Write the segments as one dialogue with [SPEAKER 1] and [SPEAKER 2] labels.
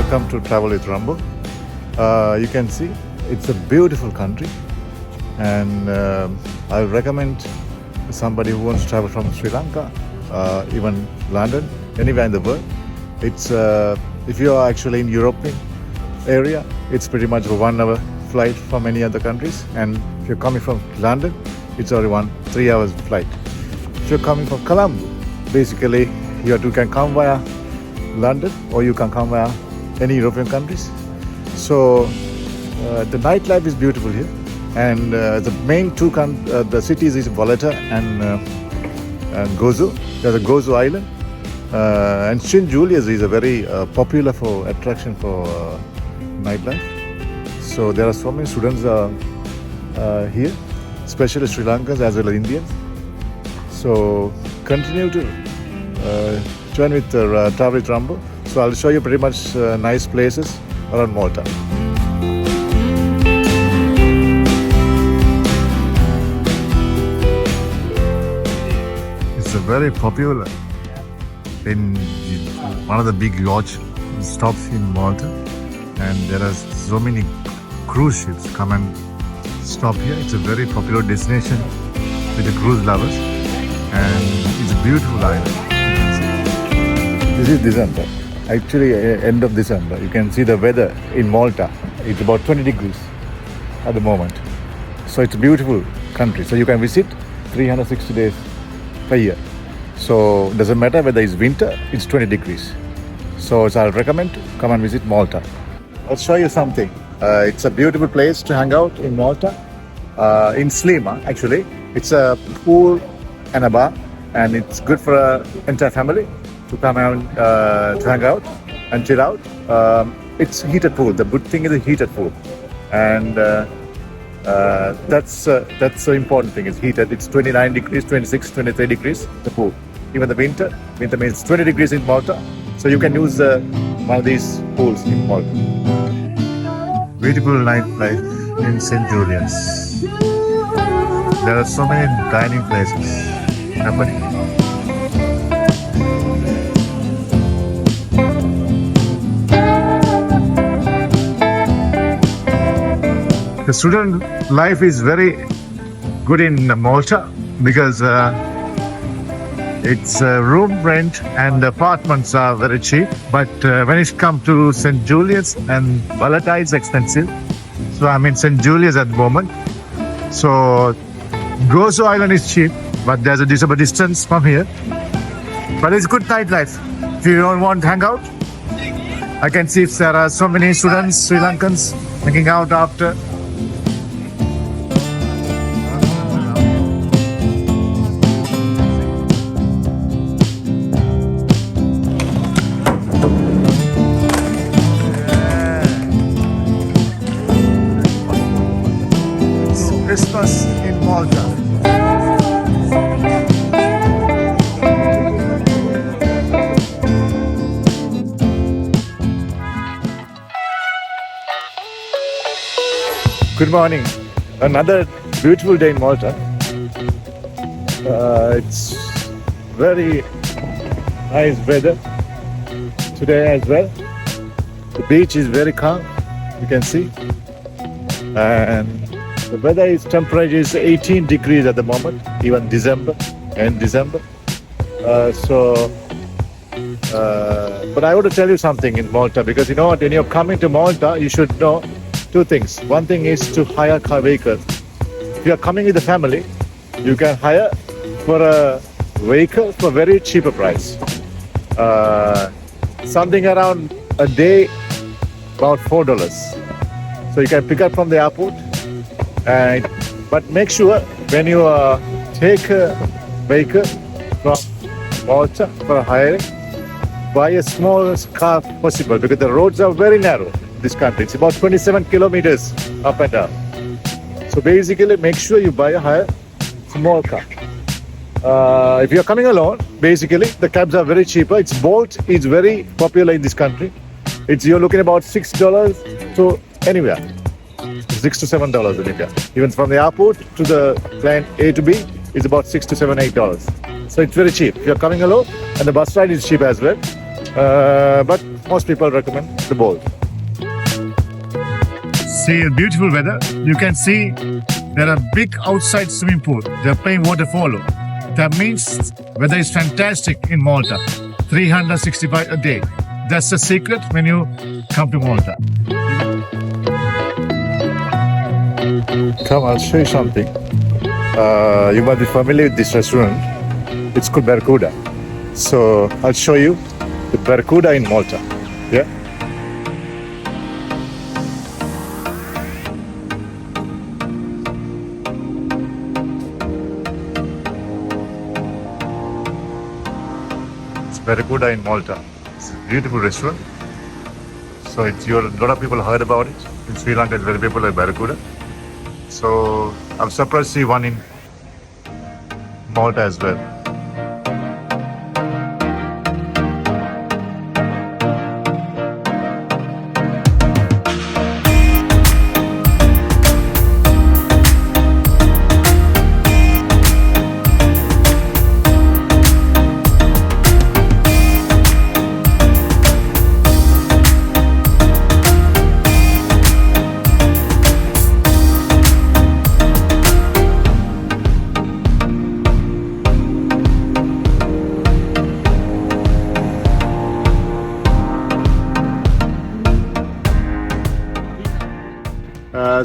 [SPEAKER 1] welcome to Travel with Rambo. You can see it's a beautiful country, and I recommend somebody who wants to travel from Sri Lanka, even London, anywhere in the world. It's if you are actually in European area, it's pretty much a 1 hour flight from any other countries, and if you're coming from London, it's only 3 hours flight. If you're coming from Colombo, basically you can come via London or you can come via any European countries. So the nightlife is beautiful here, and the main the cities is Valletta and Gozo. There's a Gozo Island, and St. Julius is a very popular for attraction for nightlife. So there are so many students here, especially Sri Lankans as well as Indians. So continue to join with Travel with Rambo. So I'll show you pretty much nice places around Malta. It's a very popular in one of the big yacht stops in Malta, and there are so many cruise ships come and stop here. It's a very popular destination with the cruise lovers, and it's a beautiful island. This is December, actually end of December. You can see the weather in Malta. It's about 20 degrees at the moment. So it's a beautiful country. So you can visit 360 days per year. So it doesn't matter whether it's winter, it's 20 degrees. So I'll recommend to come and visit Malta. I'll show you something. It's a beautiful place to hang out in Malta. In Slima, actually. It's a pool and a bar, and it's good for an entire family to come out to hang out and chill out. It's heated pool. The good thing is a heated pool, and that's the important thing. It's heated. It's 29 degrees, 26, 23 degrees. The pool. Even the winter means 20 degrees in Malta. So you can use one of these pools in Malta. Beautiful nightlife in St. Julius. There are so many dining places happening. The student life is very good in Malta because its room rent and apartments are very cheap. But when it comes to St. Julius and Valletta, it's expensive. So I'm in St. Julius at the moment. So Gozo Island is cheap, but there's a disable distance from here. But it's good nightlife. If you don't want to hang out, I can see if there are so many students, Sri Lankans, hanging out after. Christmas in Malta. Good morning. Another beautiful day in Malta. It's very nice weather today as well. The beach is very calm, you can see, and the weather temperature is 18 degrees at the moment, even December. But I want to tell you something in Malta, because you know what, when you're coming to Malta, you should know two things. One thing is to hire car vehicles. If you're coming with a family, you can hire for a vehicle for very cheaper price. Something around a day, about $4. So you can pick up from the airport. But make sure when you take a vehicle from Malta for hiring, buy a smallest car possible, because the roads are very narrow in this country. It's about 27 kilometers up and down. So basically, make sure you hire small car. If you're coming alone, basically the cabs are very cheaper. Bolt is very popular in this country. You're looking about $6 to anywhere. $6 to $7 in India. Even from the airport to the client A to B, it's about $6 to $7, $8. So it's very cheap. If you're coming alone, and the bus ride is cheap as well. But most people recommend the bold. See beautiful weather. You can see there are big outside swimming pool. They're playing water polo. That means weather is fantastic in Malta. 365 a day. That's the secret when you come to Malta. Come, I'll show you something. You might be familiar with this restaurant. It's called Barracuda. So I'll show you the Barracuda in Malta. Yeah. It's Barracuda in Malta. It's a beautiful restaurant. So a lot of people heard about it. In Sri Lanka, it's very popular, Barracuda. So I'm surprised to see one in Malta as well.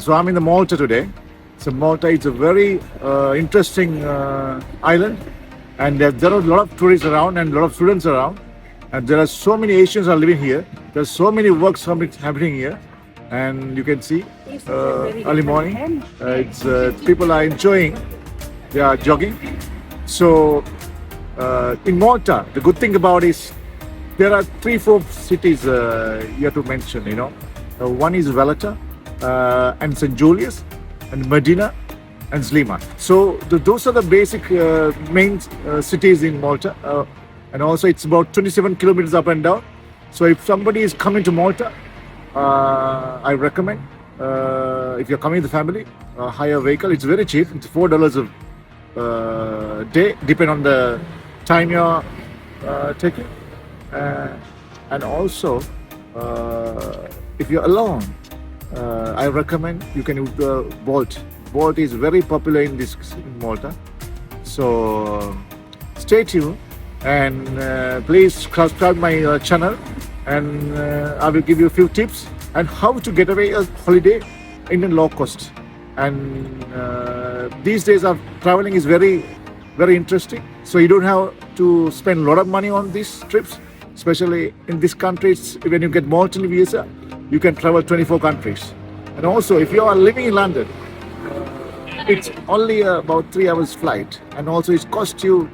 [SPEAKER 1] So I'm in the Malta today. So Malta is a very interesting island, and there are a lot of tourists around and a lot of students around, and there are so many Asians are living here. There's so many works happening here, and you can see early morning. People are enjoying. They are jogging. So in Malta, the good thing about is there are 3-4 cities you have to mention. One is Valletta. And St. Julius, and Medina, and Sliman. So those are the basic main cities in Malta. And also it's about 27 kilometers up and down. So if somebody is coming to Malta, I recommend, if you're coming with the family, hire a vehicle. It's very cheap. It's $4 a day, depending on the time you're taking. And also, if you're alone, I recommend you can use the Bolt. Bolt is very popular in Malta. So stay tuned and please subscribe my channel, and I will give you a few tips on how to get away a holiday in a low cost. And these days of traveling is very, very interesting. So you don't have to spend a lot of money on these trips, especially in this country. When you get Malta visa, you can travel 24 countries. And also, if you are living in London, it's only about 3 hours flight. And also, it costs you,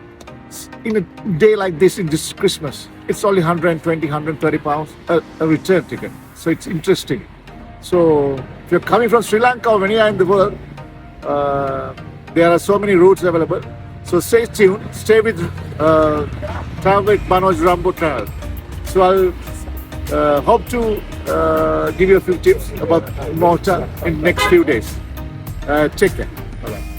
[SPEAKER 1] in a day like this, in this Christmas, it's only 120, 130 pounds a return ticket. So it's interesting. So if you're coming from Sri Lanka or anywhere in the world, there are so many routes available. So stay tuned, stay with Travel with Manoj Rambo Travel. So I'll hope to give you a few tips about Malta in the next few days. Take care. Bye-bye.